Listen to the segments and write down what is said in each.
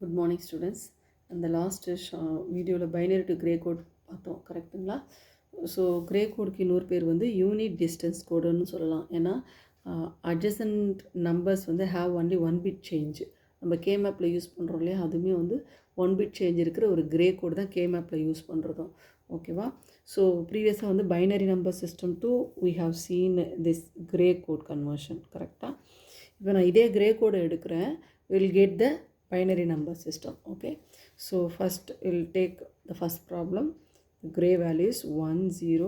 Good morning students. And the last video binary to gray code பார்த்தோம் கரெக்ட்டுங்களா? So grey கோடுக்கு இன்னொரு பேர் வந்து யூனிட் டிஸ்டன்ஸ் கோடுன்னு சொல்லலாம். ஏன்னா அட்ஜசன்ட் நம்பர்ஸ் வந்து have only one bit change. நம்ம கே மேப்பில் யூஸ் பண்ணுறோம் இல்லையா, அதுவுமே வந்து ஒன் பிட் சேஞ்ச் இருக்கிற ஒரு கிரே கோடு தான் கே மேப்பில் யூஸ் பண்ணுறதும். ஓகேவா? ஸோ ப்ரீவியஸாக வந்து binary number system to we have seen this gray code conversion. கரெக்டாக? இப்போ நான் இதே கிரே கோடை எடுக்கிறேன். Will get the binary number system. Okay, so first we'll take the first problem. The gray value is 1 0.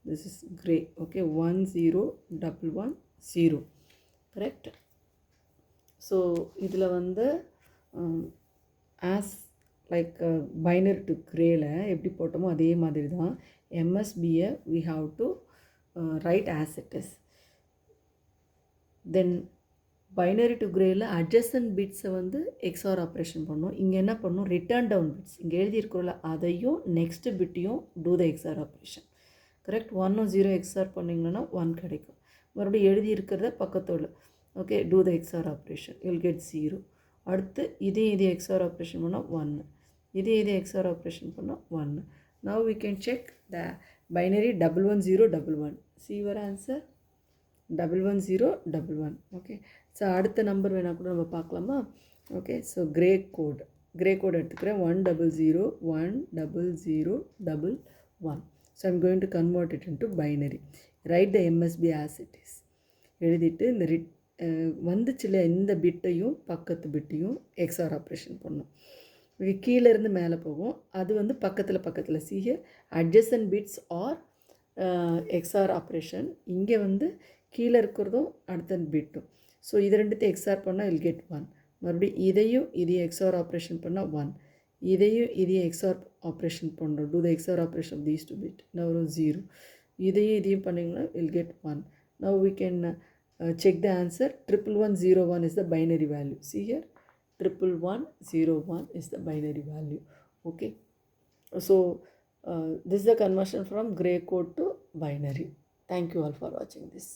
This is gray. Okay, 1 0 1 1 0. Correct? So idhula vande as like binary to gray la eppadi potomo adhe madiri dhaan msb we have to write as it is. Then binary to கிரேயில் adjacent பிட்ஸை வந்து XOR operation பண்ணோம். இங்கே என்ன பண்ணோம், return down bits இங்கே எழுதியிருக்கிறோம்ல அதையும் நெக்ஸ்ட் பிட்டையும் to the XOR operation. Correct? 1 0 எக்ஸ்ஆர் பண்ணிங்கன்னா 1 கிடைக்கும். மறுபடியும் எழுதியிருக்கிறத பக்கத்தோடு okay to the XOR operation will get 0. அடுத்து இதே எக்ஸ்ஆர் ஆப்ரேஷன் பண்ணால் 1, இதே எக்ஸ்ஆர் ஆப்ரேஷன் பண்ணால் 1. Now we can check the binary 1 1 0 1 1. see your answer 1 1 0 1 1. Okay, so அடுத்த நம்பர் வேணால் கூட நம்ம பார்க்கலாமா? ஓகே, ஸோ கிரே கோட் எடுத்துக்கிறேன். 1 0 0 1 0 0 1 1. So I'm going to convert it into binary. Right the MSB as it is. எழுதிட்டு இந்த வந்துச்சு இல்லையா, இந்த பிட்டையும் பக்கத்து பிட்டையும் எக்ஸ்ஆர் ஆப்ரேஷன் பண்ணணும். கீழேருந்து மேலே போகும், அது வந்து பக்கத்தில் சிஹ adjacent bits are XOR operation. இங்கே வந்து கீழே இருக்கிறதும் அடுத்த பிட்டும். ஸோ இது ரெண்டுத்தையும் எக்ஸ்ஆர் பண்ணால் வில் கெட் 1. மறுபடியும் இதையும் எக்ஸ்ஆர் ஆப்ரேஷன் பண்ணால் 1. இதையும் எக்ஸ்ஆர் ஆப்ரேஷன் பண்ணுறோம். Do the XOR operation of these 2 bit. நான் ஒரு 0. இதையும் பண்ணிங்கன்னா will get 1. Now we can check the answer. 1 1 0 1 is the binary value. See here, 1 1 0 1 is the binary value. Okay, so this is the conversion from gray code to binary. Thank you all for watching this.